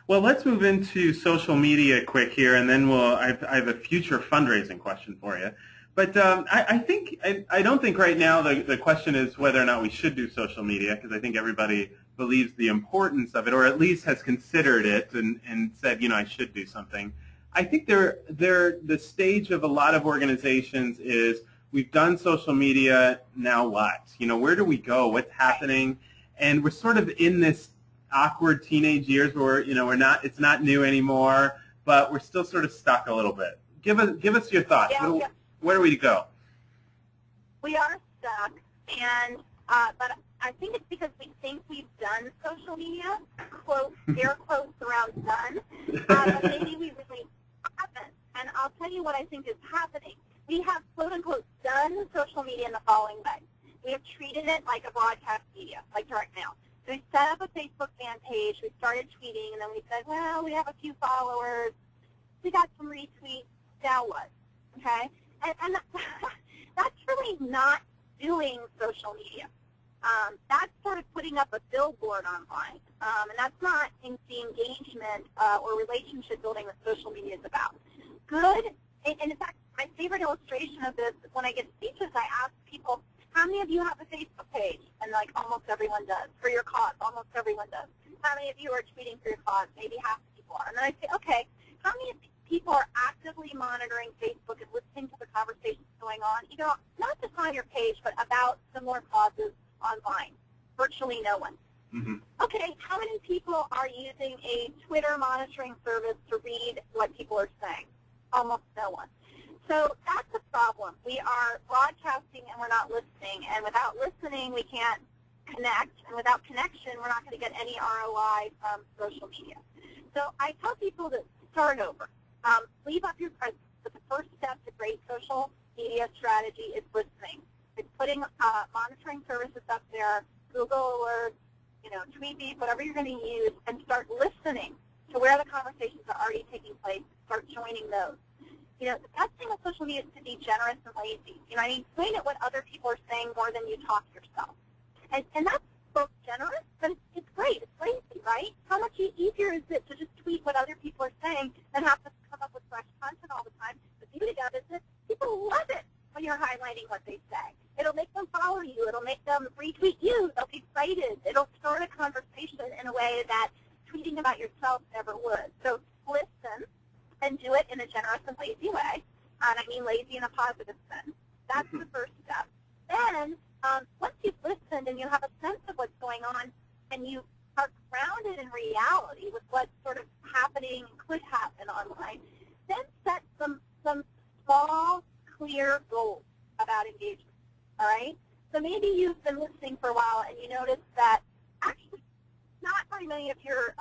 Well, let's move into social media quick here, and then I have a future fundraising question for you. But I don't think right now the question is whether or not we should do social media, because I think everybody believes the importance of it, or at least has considered it and said, I should do something. I think the stage of a lot of organizations is we've done social media, now what? Where do we go? What's happening? And we're sort of in this awkward teenage years where it's not new anymore, but we're still sort of stuck a little bit. Give us your thoughts. Yeah, Where do we go? we are stuck, and but I think it's because we think we've done social media, quote, air quotes around done, but maybe we really haven't. And I'll tell you what I think is happening. We have, quote unquote, done social media in the following way. We have treated it like a broadcast media, like direct mail. So we set up a Facebook fan page, we started tweeting, and then we said, well, we have a few followers, we got some retweets, now what? Okay? And that's really not doing social media. That's sort of putting up a billboard online, and that's not the engagement or relationship building that social media is about. Good, and in fact, my favorite illustration of this is when I get speeches, I ask people, how many of you have a Facebook page? And like almost everyone does. For your cause, almost everyone does. How many of you are tweeting for your cause? Maybe half the people are. And then I say, okay, how many people are actively monitoring Facebook and listening to the conversations going on, not just on your page, but about similar causes online? Virtually no one. Mm-hmm. Okay, how many people are using a Twitter monitoring service to read what people are saying? Almost no one. So that's a problem. We are broadcasting and we're not listening, and without listening we can't connect, and without connection we're not going to get any ROI from social media. So I tell people to start over. Leave up your presence. But the first step to great social media strategy is listening. It's putting monitoring services up there, Google Alerts, Tweetbeat, whatever you're going to use, and start listening to where the conversations are already taking place. Start joining those. The best thing with social media is to be generous and lazy. Explain it what other people are saying more than you talk yourself. And that's both generous, but it's great. It's lazy, right? How much easier is it to just tweet what other people are saying than have to come up with fresh content all the time? The beauty of it is that people love it when you're highlighting what they say. It'll make them follow you. It'll make them retweet you. They'll be excited. It'll start a conversation in a way that tweeting about yourself never would. So listen and do it in a generous and lazy way. And I mean lazy in a positive sense. That's the first step. Then, once you've listened and you have a sense of what's going on, and you are grounded in reality with what's sort of happening and could happen online, then set some small, clear goals about engagement. All right? So maybe you've been listening for a while and you notice that actually not very many of your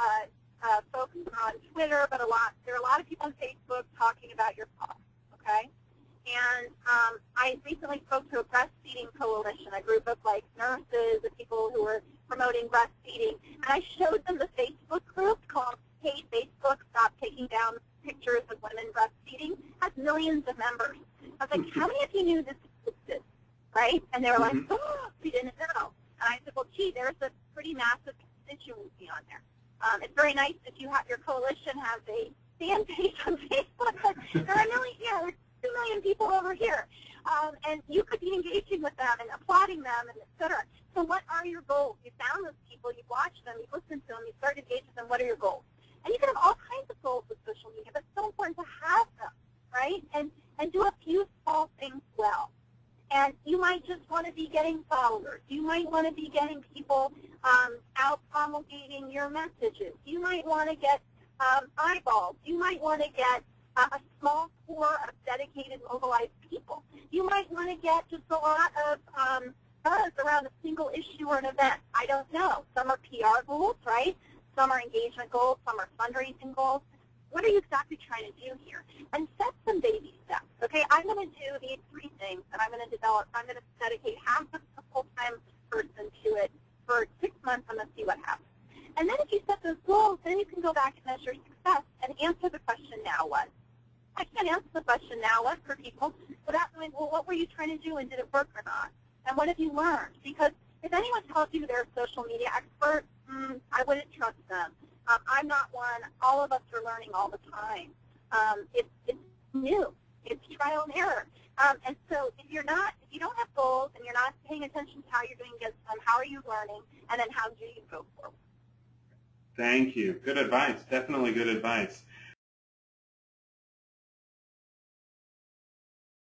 folks are on Twitter, but there are a lot of people on Facebook talking about your cause, okay? And I recently spoke to a breastfeeding coalition, a group of nurses and people who were promoting breastfeeding, and I showed them the Facebook group called Hey Facebook, Stop Taking Down Pictures of Women Breastfeeding. It has millions of members. I was like, how many of you knew this existed, right? And they were like, oh, we didn't know. And I said, well, gee, there's a pretty massive constituency on there. It's very nice if your coalition has a fan page on Facebook, but there are there's 2 million people over here. And you could be engaging with them and applauding them, and et cetera. So what are your goals? You found those people, you watched them, you listened to them, you started engaging with them. What are your goals? And you can have all kinds of goals with social media, but it's so important to have them, right? And do a few small things well. And you might just want to be getting followers. You might want to be getting people out promulgating your messages. You might want to get eyeballs. You might want to get a small core of dedicated, mobilized people. You might want to get just a lot of buzz around a single issue or an event. I don't know. Some are PR goals, right? Some are engagement goals. Some are fundraising goals. What are you exactly trying to do here? And set some baby steps. Okay, I'm going to do these 3 things, and I'm going to dedicate half of a full-time person to it for 6 months. I'm going to see what happens. And then if you set those goals, then you can go back and measure success and answer the question, now what? I can't answer the question, now what, for people without knowing, well, what were you trying to do and did it work or not? And what have you learned? Because if anyone tells you they're a social media expert, I wouldn't trust them. I'm not one. All of us are learning all the time. It's new. It's trial and error. And so if you don't have goals and you're not paying attention to how you're doing against them, how are you learning, and then how do you go forward? Thank you. Good advice. Definitely good advice.